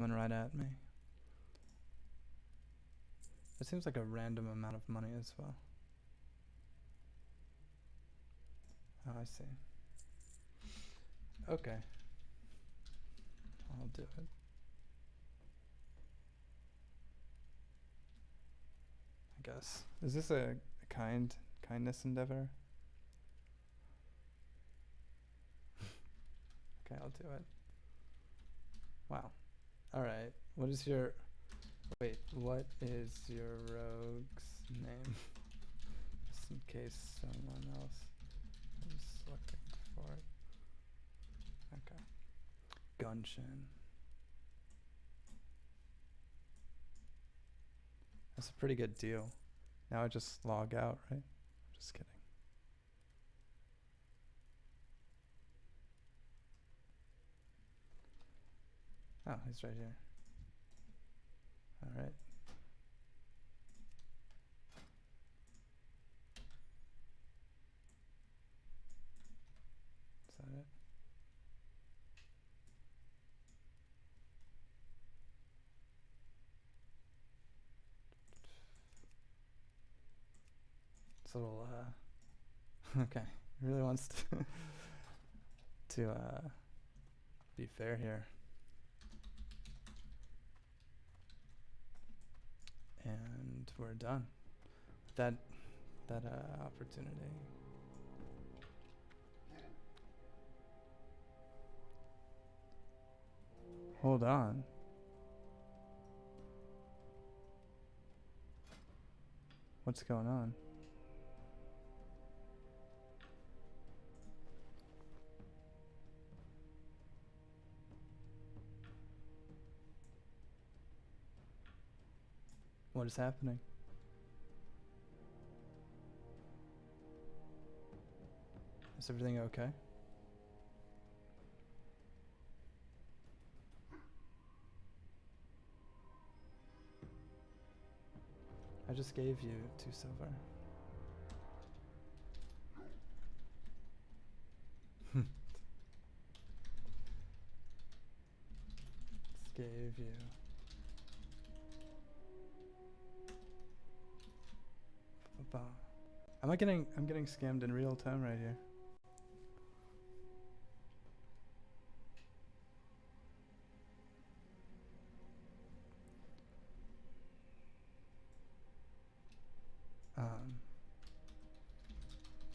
coming right at me. It seems like a random amount of money as well. Oh, I see. Okay. I'll do it. I guess. Is this a kindness endeavor? Okay, I'll do it. Wow. Alright. What is your rogue's name? Just in case someone else is looking for it. Okay. Gunshin. That's a pretty good deal. Now I just log out, right? Just kidding. Oh, he's right here. Alright. Is that it? It's a little, okay. He really wants to be fair here. And we're done. That opportunity. Hold on. What's going on? What is happening? Is everything okay? I just gave you 2 silver. Just gave you. I'm getting scammed in real time right here.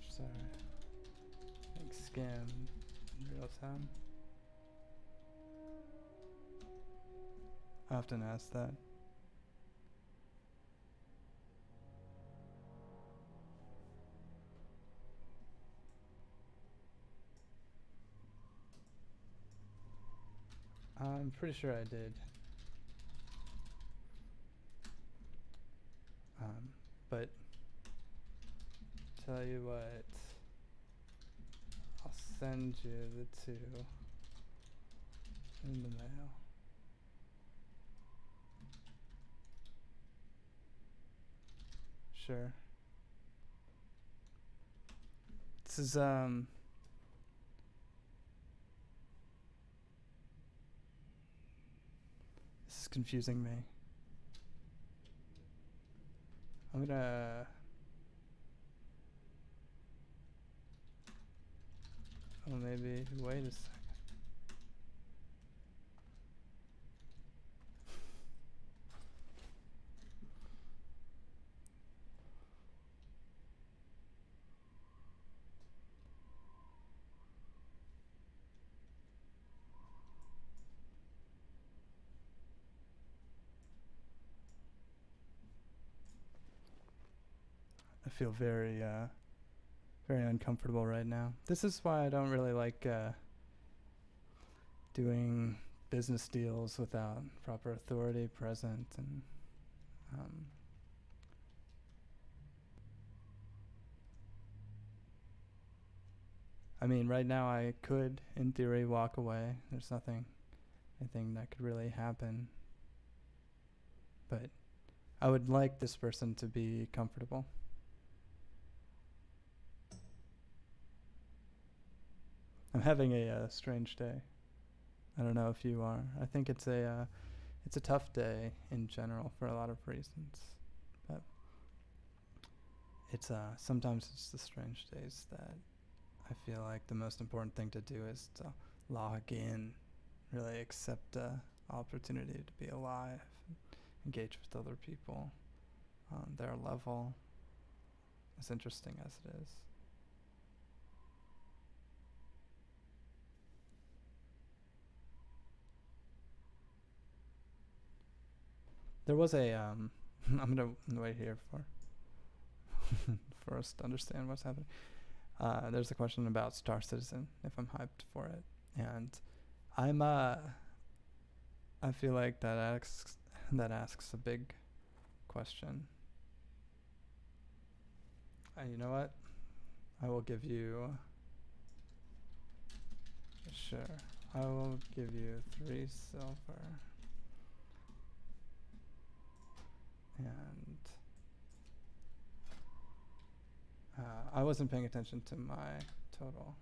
Sorry. Getting scammed in real time. I often ask that. I'm pretty sure I did. But tell you what, I'll send you the 2 in the mail. Sure. This is confusing me. I'm gonna maybe wait a second. I feel very uncomfortable right now. This is why I don't really like doing business deals without proper authority present, and I mean, right now I could, in theory, walk away. There's anything that could really happen. But I would like this person to be comfortable. I'm having a strange day. I don't know if you are. I think it's a it's a tough day in general for a lot of reasons, but it's sometimes it's the strange days that I feel like the most important thing to do is to log in, really accept the opportunity to be alive, and engage with other people on their level, as interesting as it is. There was a I'm gonna wait here for for us to understand what's happening. There's a question about Star Citizen, if I'm hyped for it, and I'm I feel like that asks a big question. You know what? I will give you. Sure, I will give you 3 silver. And I wasn't paying attention to my total.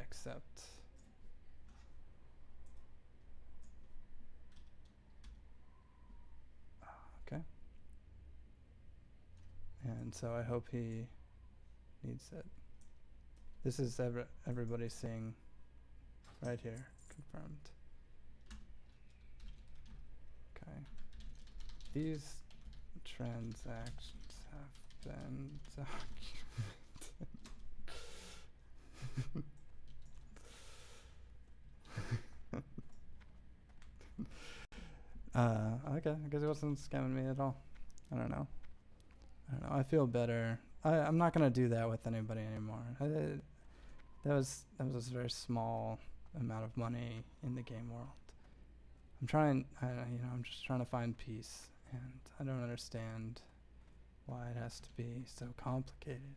Except okay. And so I hope he needs it. This is everybody seeing right here, confirmed. Okay. These transactions have been documented. Okay, I guess he wasn't scamming me at all. I don't know. I feel better. I'm not gonna do that with anybody anymore. That was a very small amount of money in the game world. I'm just trying to find peace, and I don't understand why it has to be so complicated.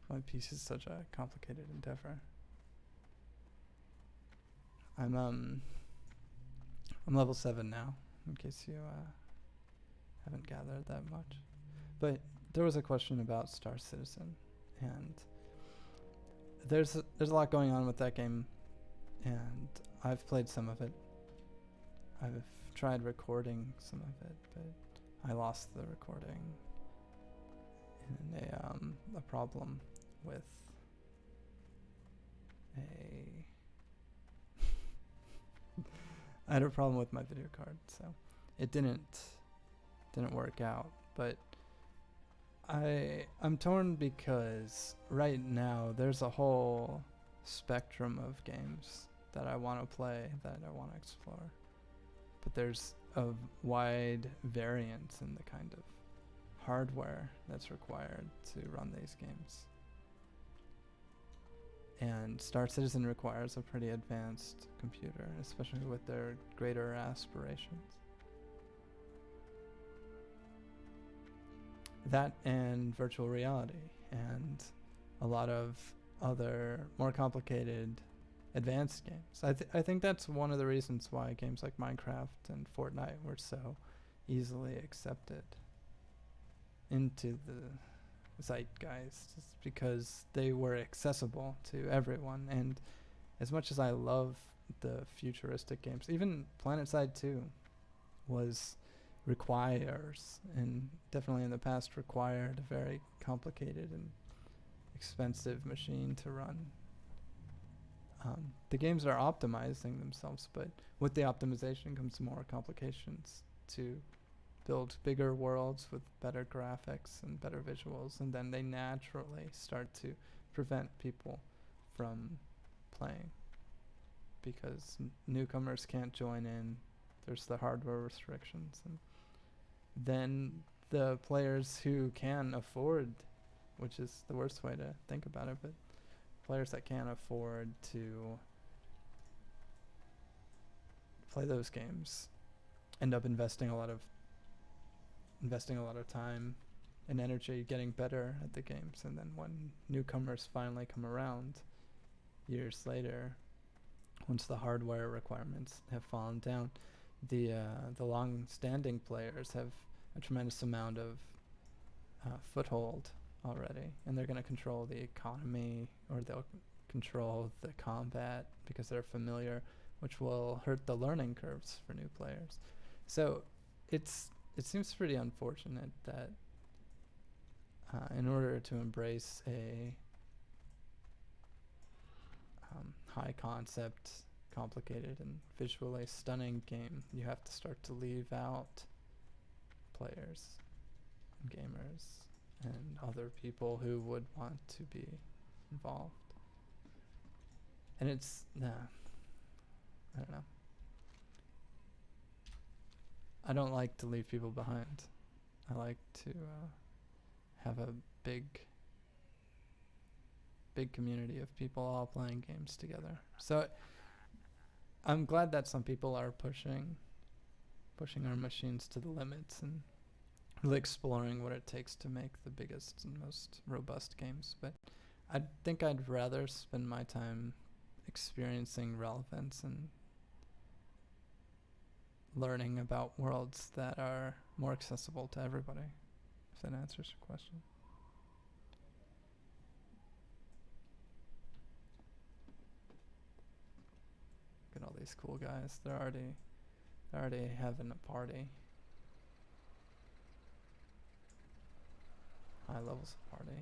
Why peace is such a complicated endeavor. I'm level 7 now, in case you haven't gathered that much. But there was a question about Star Citizen, and there's a lot going on with that game, and I've played some of it. I've tried recording some of it, but I lost the recording in a problem with I had a problem with my video card, so it didn't work out. But I'm torn because right now there's a whole spectrum of games that I want to play, that I want to explore. But there's a wide variance in the kind of hardware that's required to run these games. And Star Citizen requires a pretty advanced computer, especially with their greater aspirations. That and virtual reality and a lot of other more complicated advanced games. I think that's one of the reasons why games like Minecraft and Fortnite were so easily accepted into the zeitgeist, just because they were accessible to everyone. And as much as I love the futuristic games, even PlanetSide 2 requires, and definitely in the past required, a very complicated and expensive machine to run. The games are optimizing themselves, but with the optimization comes more complications to build bigger worlds with better graphics and better visuals, and then they naturally start to prevent people from playing because newcomers can't join in. There's the hardware restrictions, and then the players who can afford, which is the worst way to think about it, but players that can't afford to play those games end up investing a lot of time and energy getting better at the games, and then when newcomers finally come around years later, once the hardware requirements have fallen down, the long-standing players have a tremendous amount of foothold already, and they're going to control the economy, or they'll control the combat because they're familiar, which will hurt the learning curves for new players. So it seems pretty unfortunate that in order to embrace a high concept, complicated, and visually stunning game, you have to start to leave out players and gamers and other people who would want to be involved. And it's, I don't know. I don't like to leave people behind. I like to have a big community of people all playing games together. So I'm glad that some people are pushing our machines to the limits and really exploring what it takes to make the biggest and most robust games. But I think I'd rather spend my time experiencing relevance and learning about worlds that are more accessible to everybody, if that answers your question. Look at all these cool guys. They're already having a party. High levels of party.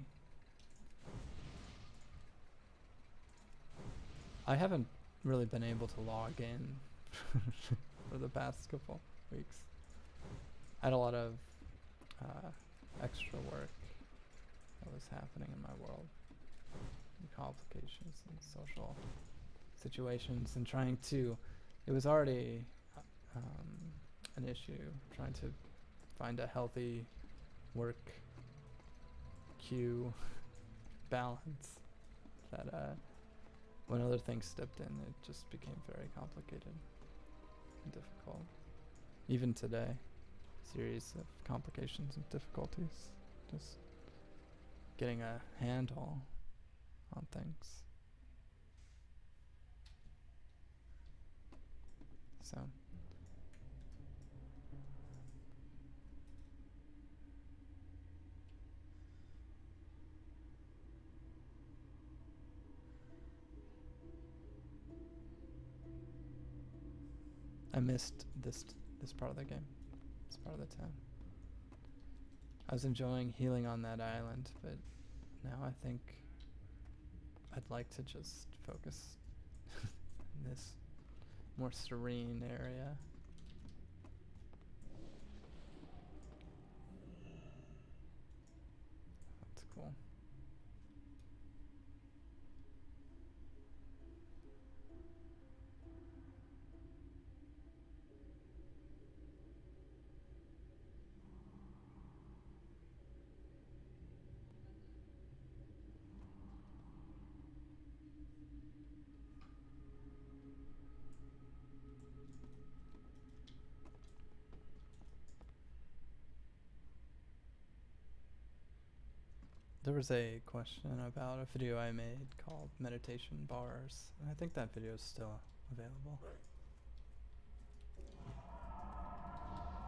I haven't really been able to log in for the past couple weeks. I had a lot of extra work that was happening in my world, and complications and social situations, and it was already an issue trying to find a healthy work queue balance that when other things stepped in, it just became very complicated and difficult. Even today, series of complications and difficulties, just getting a handle on things. So I missed this part of the game, this part of the town. I was enjoying healing on that island, but now I think I'd like to just focus in this more serene area. That's cool. There was a question about a video I made called Meditation Bars. I think that video is still available.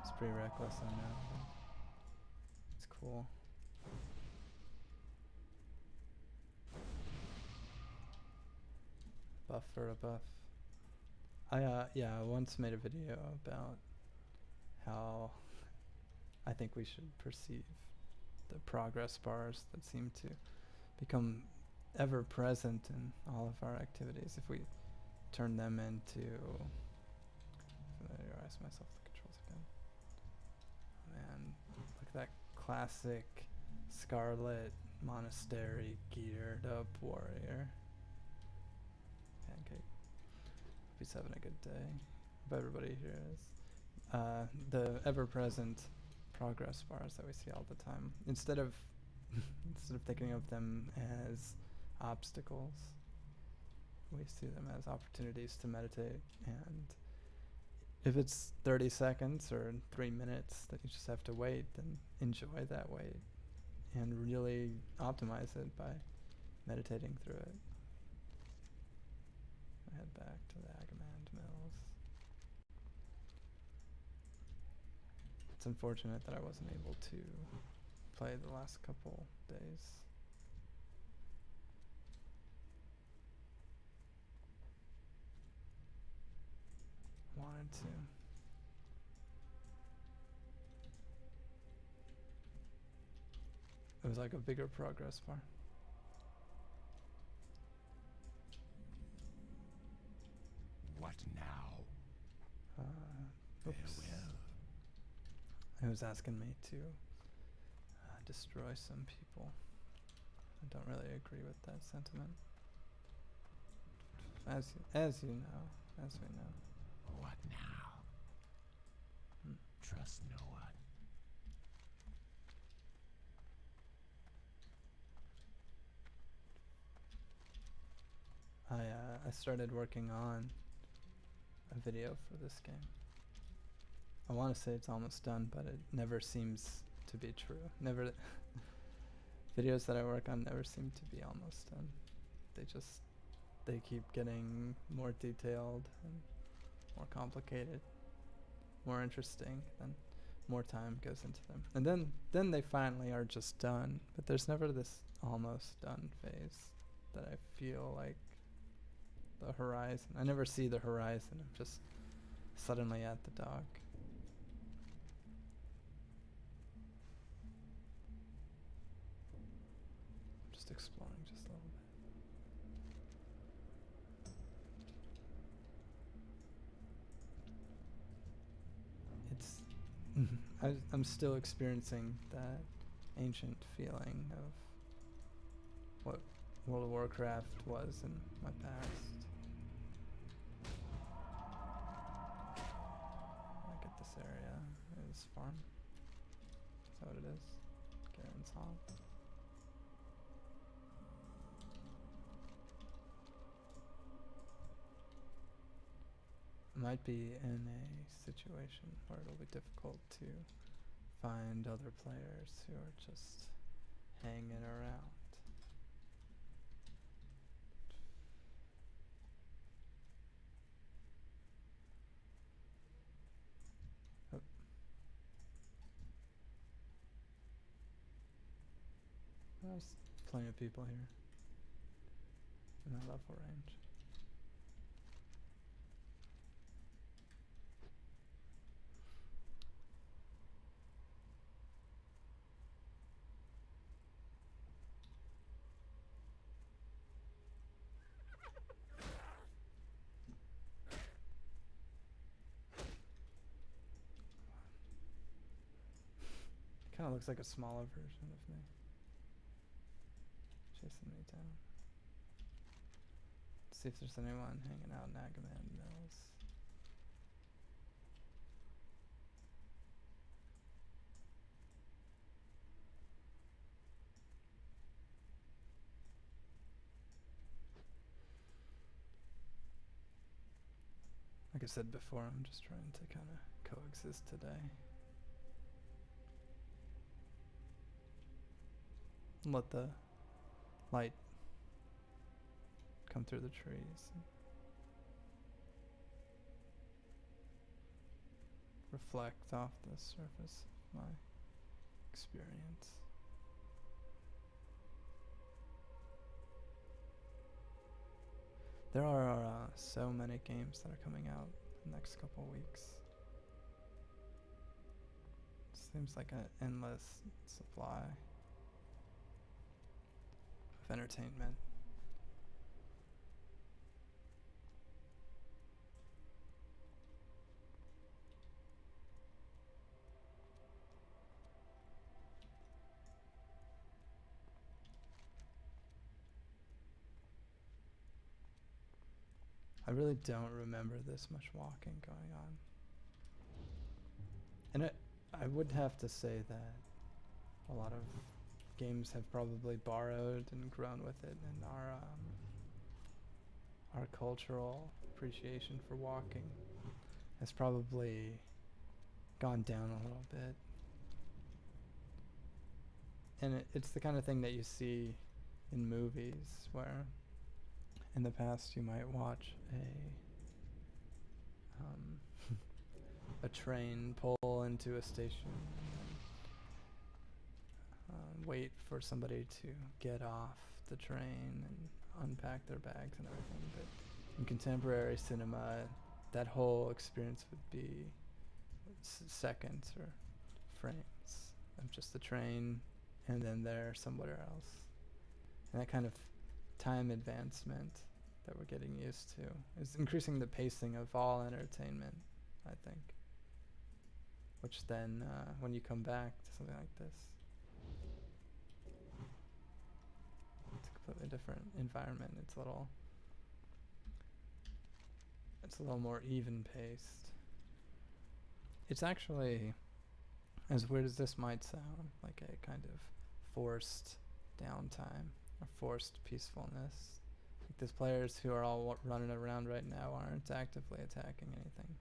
It's pretty reckless, I know, but it's cool. Buff for a buff. I once made a video about how I think we should perceive the progress bars that seem to become ever present in all of our activities. If we turn them into, familiarize myself with the controls again. Man, look at that classic Scarlet Monastery geared up warrior. Pancake. Hope he's having a good day. Hope everybody here is. The ever-present progress bars that we see all the time. Instead of thinking of them as obstacles, we see them as opportunities to meditate. And if it's 30 seconds or 3 minutes that you just have to wait, then enjoy that wait and really optimize it by meditating through it. I head back to the Agamand Mills. It's unfortunate that I wasn't able to play the last couple days. to. It was like a bigger progress bar. What now? Oops. Farewell. It was asking me to destroy some people. I don't really agree with that sentiment. As you know, as we know. What now? Trust no one. I started working on a video for this game. I want to say it's almost done, but it never seems to be true. Never. Videos that I work on never seem to be almost done. They keep getting more detailed and more complicated, more interesting, and more time goes into them. And then they finally are just done, but there's never this almost done phase that I feel like the horizon. I never see the horizon. I'm just suddenly at the dock. Just exploring just a little bit. It's I'm still experiencing that ancient feeling of what World of Warcraft was in my past. Look at this area. Is farm. Is that what it is? Garen's Hall. Might be in a situation where it'll be difficult to find other players who are just hanging around. Oh. There's plenty of people here in that level range. Kind of looks like a smaller version of me. Chasing me down. See if there's anyone hanging out in Agaman Mills. Like I said before, I'm just trying to kind of coexist today. Let the light come through the trees and reflect off the surface of my experience. There are so many games that are coming out the next couple weeks. Seems like an endless supply of entertainment. I really don't remember this much walking going on. And I would have to say that a lot of games have probably borrowed and grown with it, and our cultural appreciation for walking has probably gone down a little bit. And it's the kind of thing that you see in movies where in the past you might watch a train pull into a station and wait for somebody to get off the train and unpack their bags and everything. But in contemporary cinema, that whole experience would be seconds or frames of just the train and then they're somewhere else. And that kind of time advancement that we're getting used to is increasing the pacing of all entertainment, I think. Which then, when you come back to something like this, it's a completely different environment. It's a little more even paced. It's actually, as weird as this might sound, like a kind of forced downtime or forced peacefulness. Like these players who are all running around right now aren't actively attacking anything.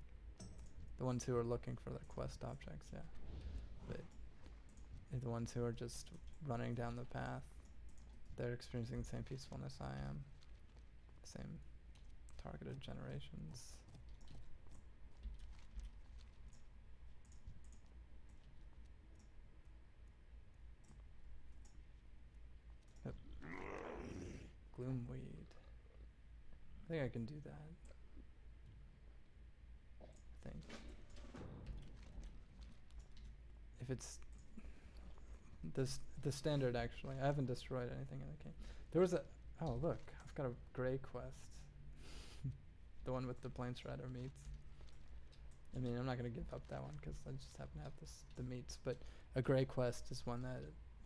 The ones who are looking for their quest objects, yeah. But the ones who are just running down the path, they're experiencing the same peacefulness I am. Same targeted generations. Yep. Gloomweed. I think I can do that. I think. If it's the standard, actually, I haven't destroyed anything in the game. There was a, oh look, I've got a gray quest. The one with the Planesrider meats. I mean, I'm not gonna give up that one because I just happen to have the meats. But a gray quest is one that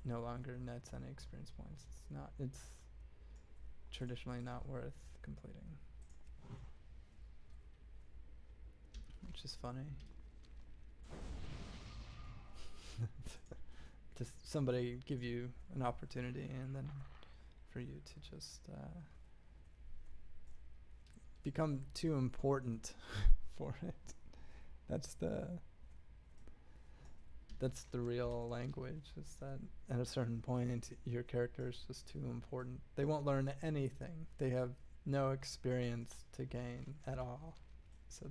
no longer nets any experience points. It's traditionally not worth completing. Which is funny. Just somebody give you an opportunity and then for you to just become too important for it. That's the real language, is that at a certain point your character is just too important. They won't learn anything. They have no experience to gain at all. So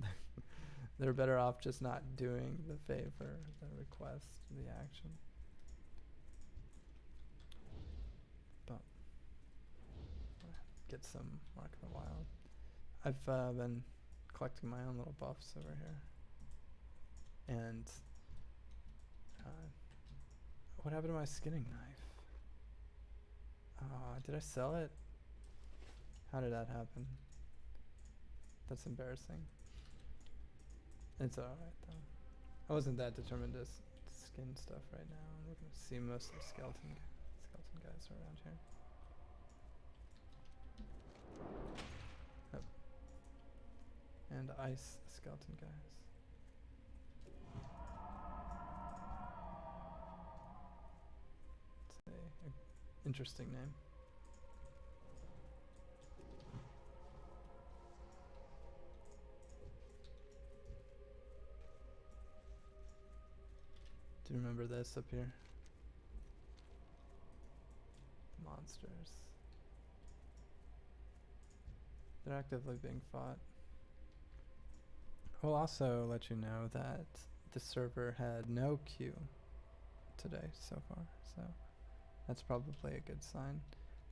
they're better off just not doing the favor, the request, the action. But get some Mark of the Wild. I've been collecting my own little buffs over here. And what happened to my skinning knife? Did I sell it? How did that happen? That's embarrassing. It's alright though. I wasn't that determined to skin stuff right now. We're gonna see mostly skeleton guys around here. Yep. And ice skeleton guys. It's a interesting name. Do you remember this up here? Monsters. They're actively being fought. We'll also let you know that the server had no queue today so far, so that's probably a good sign.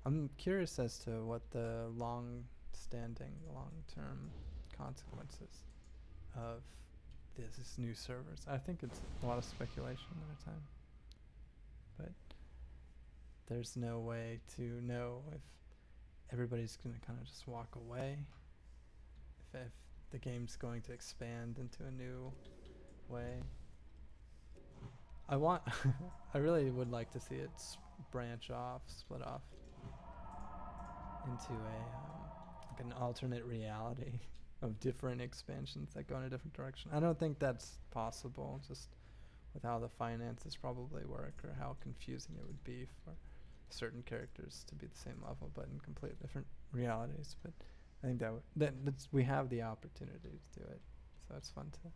I'm curious as to what the long-standing, long-term consequences of this new servers. I think it's a lot of speculation at a time, but there's no way to know if everybody's gonna kind of just walk away, if the game's going to expand into a new way. I really would like to see it split off into like an alternate reality of different expansions that go in a different direction. I don't think that's possible, just with how the finances probably work or how confusing it would be for certain characters to be the same level but in completely different realities. But I think we have the opportunity to do it, so it's fun to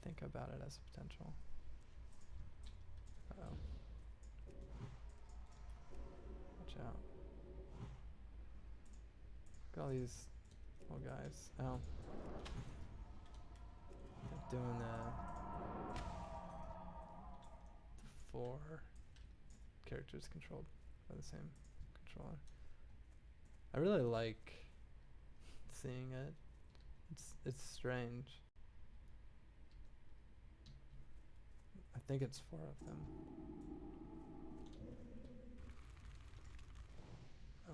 think about it as a potential. Uh-oh. Watch out. Look at all these little guys. Oh. They're doing the 4 characters controlled by the same controller. I really like seeing it It's strange. I think it's 4 of them.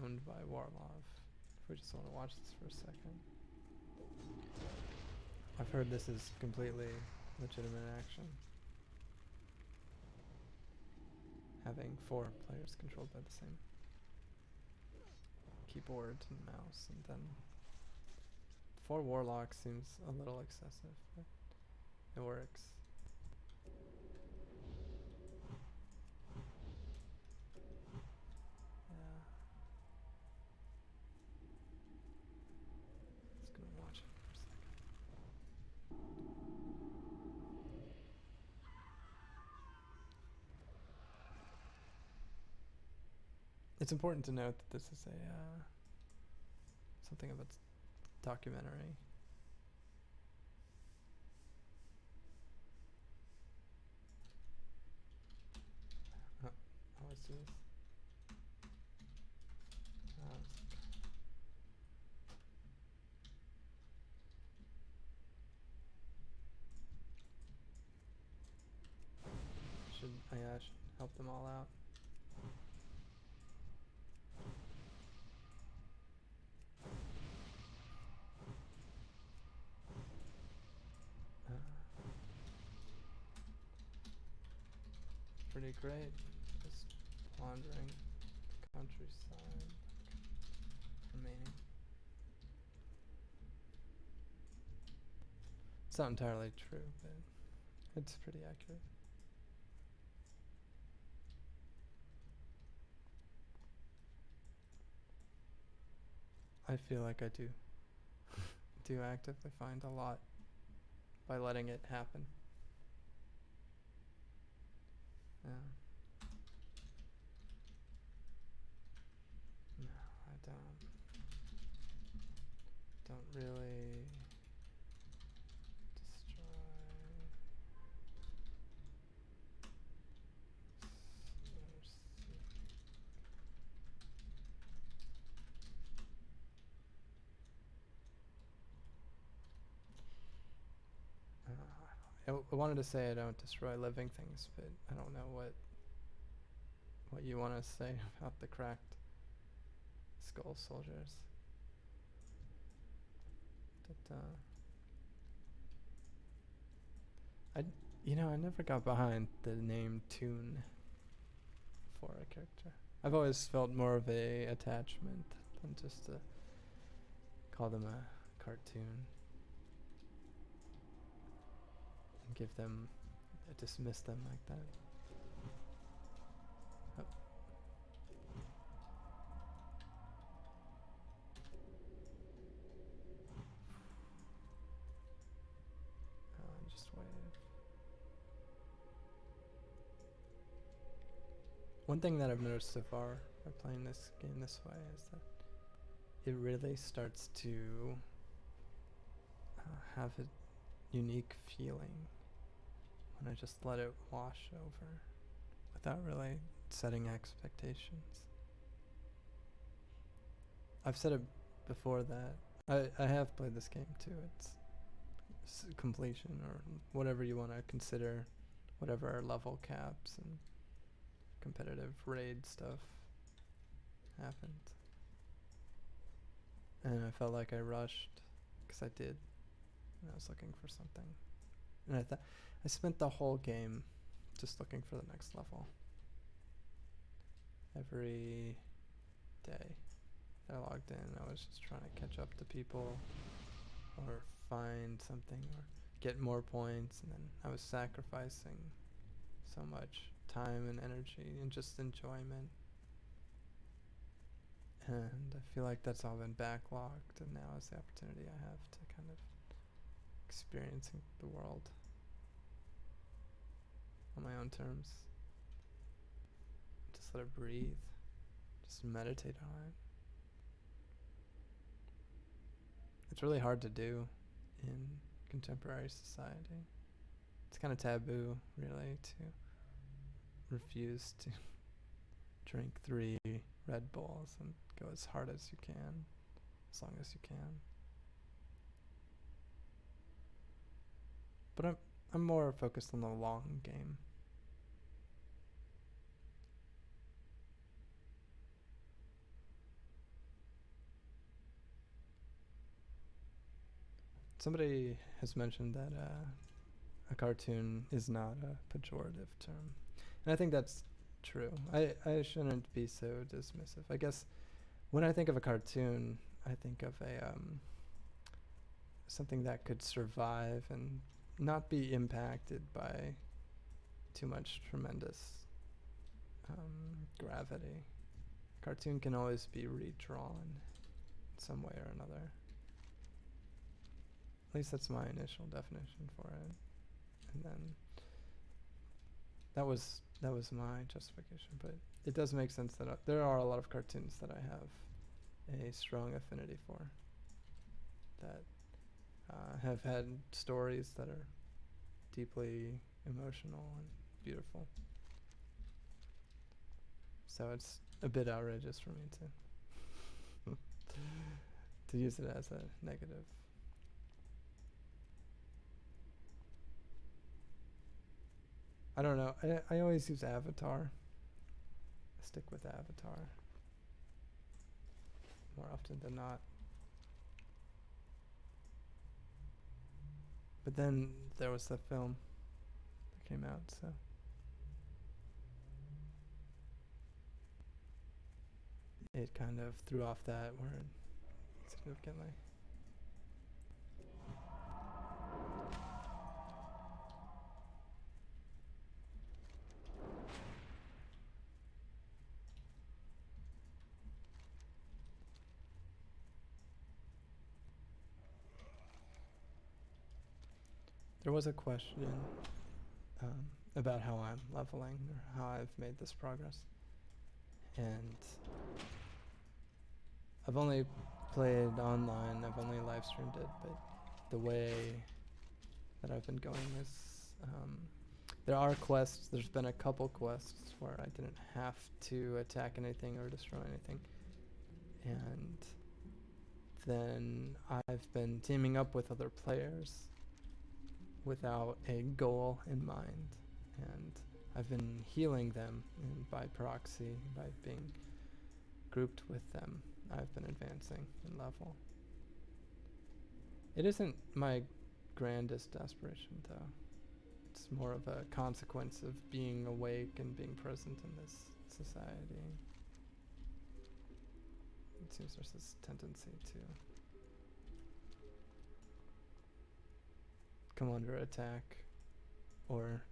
Owned by Warlov. If we just want to watch this for a second. I've heard this is completely legitimate action. Having 4 players controlled by the same keyboard and mouse, and then 4 warlocks seems a little excessive, but it works. Yeah. Just gonna watch it for a second. It's important to note that this is a something of a documentary. Oh, always do this. I should help them all out. Pretty great. Just wandering the countryside, remaining. It's not entirely true, but it's pretty accurate. I feel like I do actively find a lot by letting it happen. Yeah. No, I don't really destroy. I wanted to say I don't destroy living things, but I don't know what you want to say about the cracked skull soldiers. But I never got behind the name Toon for a character. I've always felt more of a attachment than just to call them a cartoon. And dismiss them like that. Oh. Just wait. One thing that I've noticed so far by playing this game this way is that it really starts to have a unique feeling when I just let it wash over without really setting expectations. I've said it before that I have played this game too. It's completion or whatever you want to consider, whatever level caps and competitive raid stuff happened. And I felt like I rushed because I did. And I was looking for something. And I spent the whole game just looking for the next level. Every day that I logged in, I was just trying to catch up to people or find something or get more points, and then I was sacrificing so much time and energy and just enjoyment. And I feel like that's all been backlogged, and now is the opportunity I have to kind of experiencing the world on my own terms. Just let it breathe. Just meditate on it. It's really hard to do in contemporary society. It's kind of taboo, really, to refuse to drink 3 Red Bulls and go as hard as you can, as long as you can. But I'm more focused on the long game. Somebody has mentioned that a cartoon is not a pejorative term. And I think that's true. I shouldn't be so dismissive. I guess when I think of a cartoon, I think of a something that could survive and not be impacted by too much tremendous gravity. Cartoon can always be redrawn in some way or another. At least that's my initial definition for it. And then that was my justification, but it does make sense that there are a lot of cartoons that I have a strong affinity for, that have had stories that are deeply emotional and beautiful. So it's a bit outrageous for me to use it as a negative. I don't know. I always use Avatar. I stick with Avatar more often than not. But then there was the film that came out, so. It kind of threw off that word significantly. There was a question about how I'm leveling or how I've made this progress. And I've only played online, I've only live streamed it, but the way that I've been going is there are quests, there's been a couple quests where I didn't have to attack anything or destroy anything. And then I've been teaming up with other players without a goal in mind, and I've been healing them, and by proxy, by being grouped with them, I've been advancing in level. It isn't my grandest aspiration, though. It's more of a consequence of being awake and being present in this society. It seems there's this tendency to come under attack, or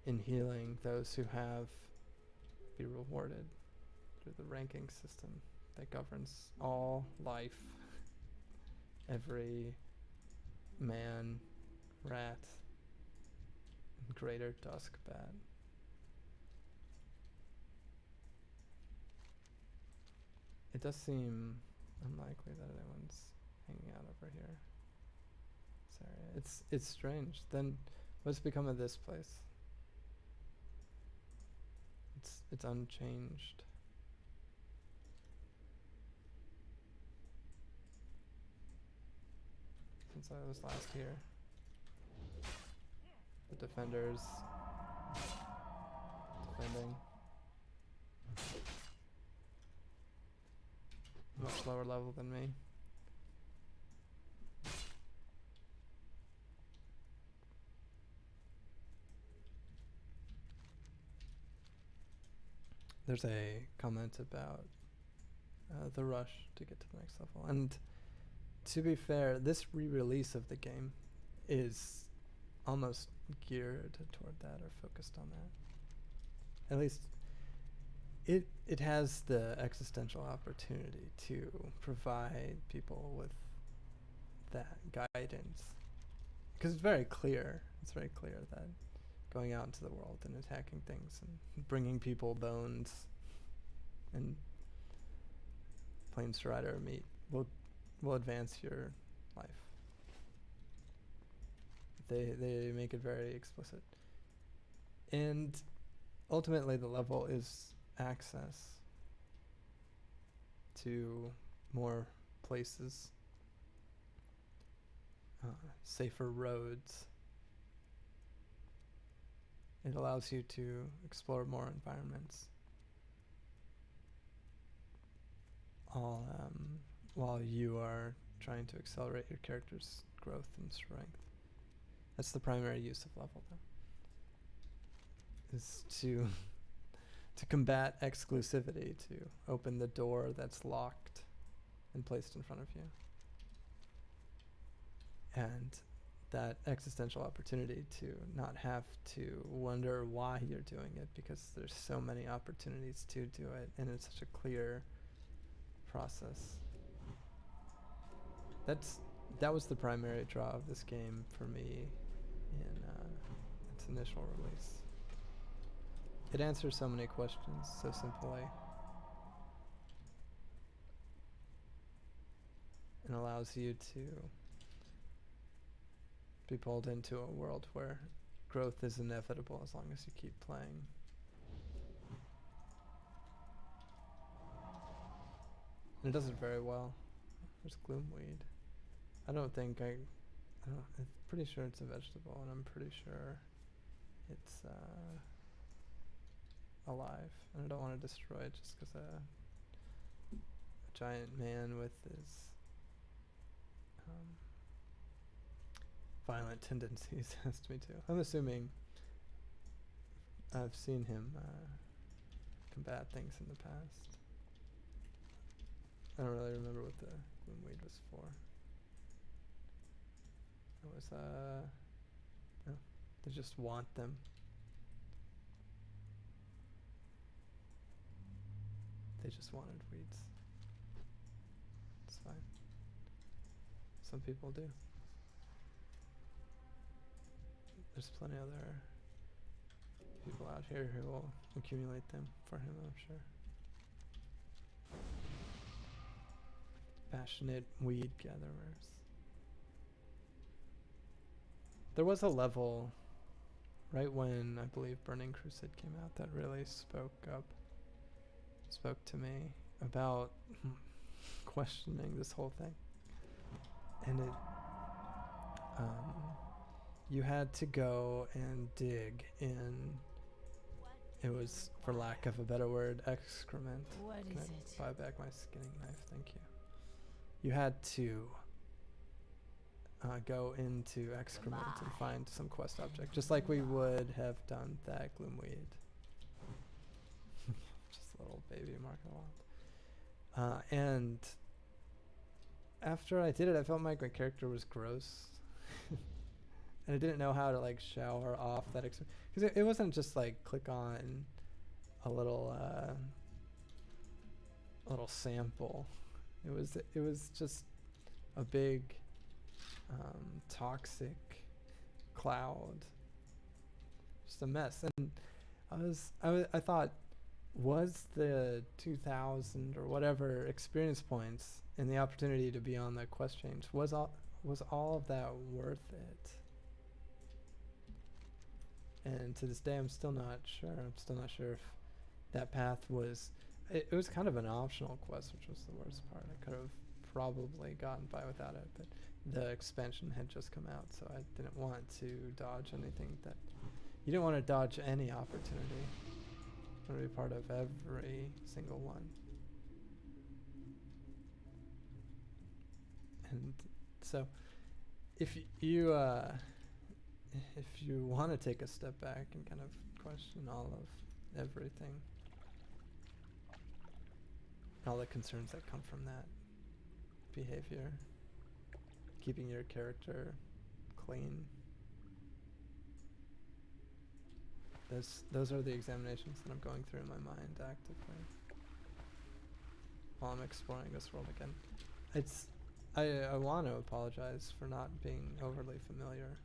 in healing those who have, be rewarded through the ranking system that governs all life. Every man, rat, and greater dusk bat. It does seem unlikely that anyone's hanging out over here. Sorry, it's strange. Then what's become of this place? It's unchanged. Since I was last here. The defenders defending. Much lower level than me. There's a comment about the rush to get to the next level. And to be fair, this re-release of the game is almost geared toward that, or focused on that. At least it has the existential opportunity to provide people with that guidance. Because it's very clear that going out into the world and attacking things and bringing people bones and Plains Rider meat will advance your life. They make it very explicit. And ultimately the level is access to more places, safer roads, It allows you to explore more environments, all while you are trying to accelerate your character's growth and strength. That's the primary use of level, though, is to to combat exclusivity, to open the door that's locked and placed in front of you. And that existential opportunity to not have to wonder why you're doing it, because there's so many opportunities to do it, and it's such a clear process. That was the primary draw of this game for me in its initial release. It answers so many questions so simply, and allows you to be pulled into a world where growth is inevitable as long as you keep playing. And it does it very well. There's gloomweed. I'm pretty sure it's a vegetable, and I'm pretty sure it's alive. And I don't want to destroy it just because a giant man with his violent tendencies asked me to. I'm assuming I've seen him combat things in the past. I don't really remember what the gloomweed was for. It was no, they just want them. They just wanted weeds. It's fine. Some people do. There's plenty other people out here who will accumulate them for him, I'm sure. Passionate weed gatherers. There was a level right when I believe Burning Crusade came out that really spoke to me about questioning this whole thing. And it you had to go and dig in, it was, for lack of a better word, excrement. What Can is I it? buy back my skinning knife? Thank you. You had to go into excrement and find some quest object, just like we would have done that gloomweed. Just a little baby Mark of the Wild. And after I did it, I felt like my character was gross. And I didn't know how to like shower off that because it wasn't just like click on a little sample. It was just a big toxic cloud, just a mess. And I thought, was the 2,000 or whatever experience points and the opportunity to be on the quest change, was all of that worth it? And to this day, I'm still not sure. I'm still not sure if that path was... It was kind of an optional quest, which was the worst part. I could have probably gotten by without it, but the expansion had just come out, so I didn't want to dodge anything that... You didn't want to dodge any opportunity. You want to be part of every single one. And so, if you want to take a step back and kind of question all of everything, all the concerns that come from that behavior, keeping your character clean, those are the examinations that I'm going through in my mind actively while I'm exploring this world again. I want to apologize for not being overly familiar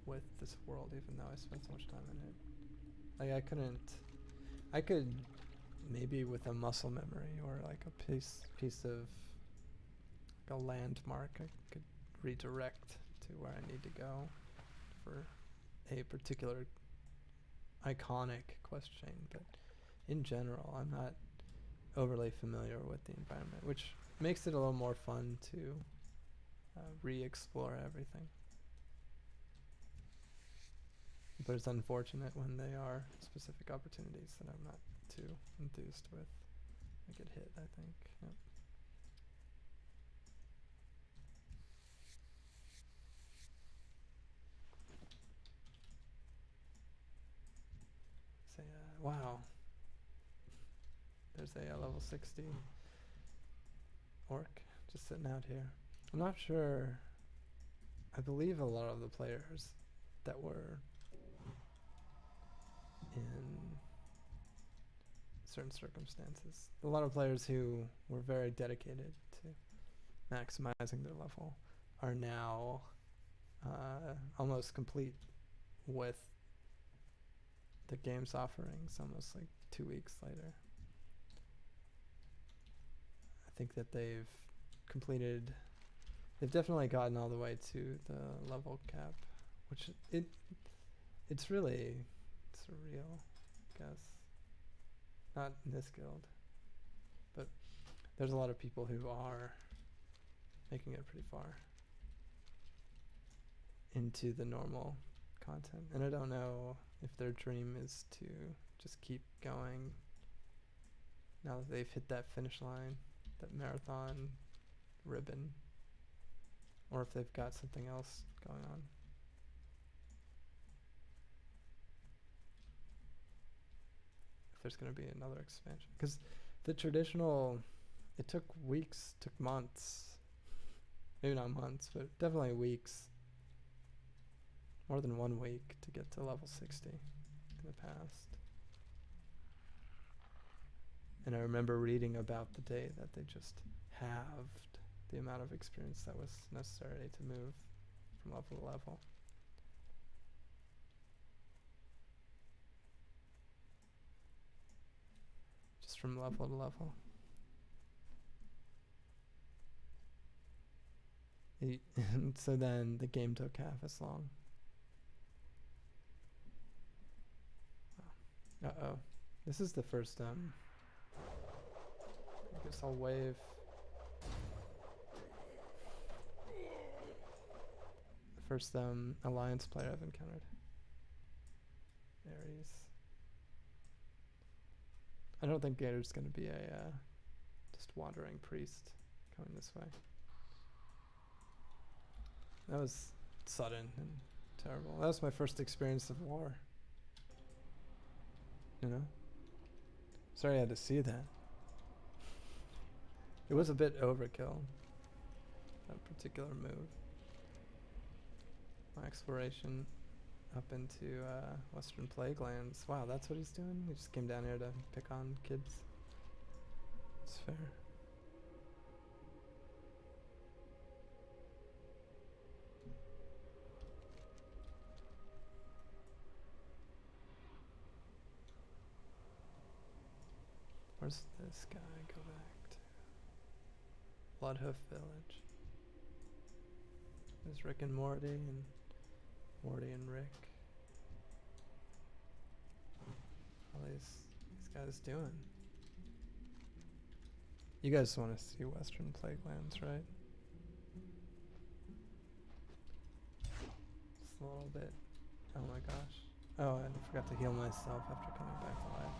with this world, even though I spent so much time in it. Like I could maybe with a muscle memory or like a piece of like a landmark, I could redirect to where I need to go for a particular iconic quest chain, but in general I'm not overly familiar with the environment, which makes it a little more fun to re-explore everything. But it's unfortunate when they are specific opportunities that I'm not too enthused with. I get hit, I think. Yep. Say, wow. There's a level 60 orc just sitting out here. I'm not sure. I believe a lot of the players that were in certain circumstances, a lot of players who were very dedicated to maximizing their level are now almost complete with the game's offerings almost like 2 weeks later. I think that they've definitely gotten all the way to the level cap, which it's really surreal, I guess. Not in this guild, but there's a lot of people who are making it pretty far into the normal content, and I don't know if their dream is to just keep going now that they've hit that finish line, that marathon ribbon, or if they've got something else going on. If there's going to be another expansion, because the traditional, it took weeks, took months, maybe not months, but definitely weeks, more than 1 week to get to level 60 in the past. And I remember reading about the day that they just halved the amount of experience that was necessary to move from level to level. Just from level to level. And so then the game took half as long. Uh-oh. This is the first, I guess I'll wave. The first, alliance player I've encountered. Ares. I don't think Gator's gonna be a, just wandering priest coming this way. That was sudden and terrible. That was my first experience of war. You know? Sorry I had to see that. It was a bit overkill, that particular move. My exploration up into Western Plague Lands. Wow, that's what he's doing? He just came down here to pick on kids. It's fair. Where's this guy? Go back to Bloodhoof Village. There's Rick and Morty and Morty and Rick. How these guys doing? You guys want to see Western Plague Lands, right? Just a little bit. Oh my gosh. Oh, I forgot to heal myself after coming back alive.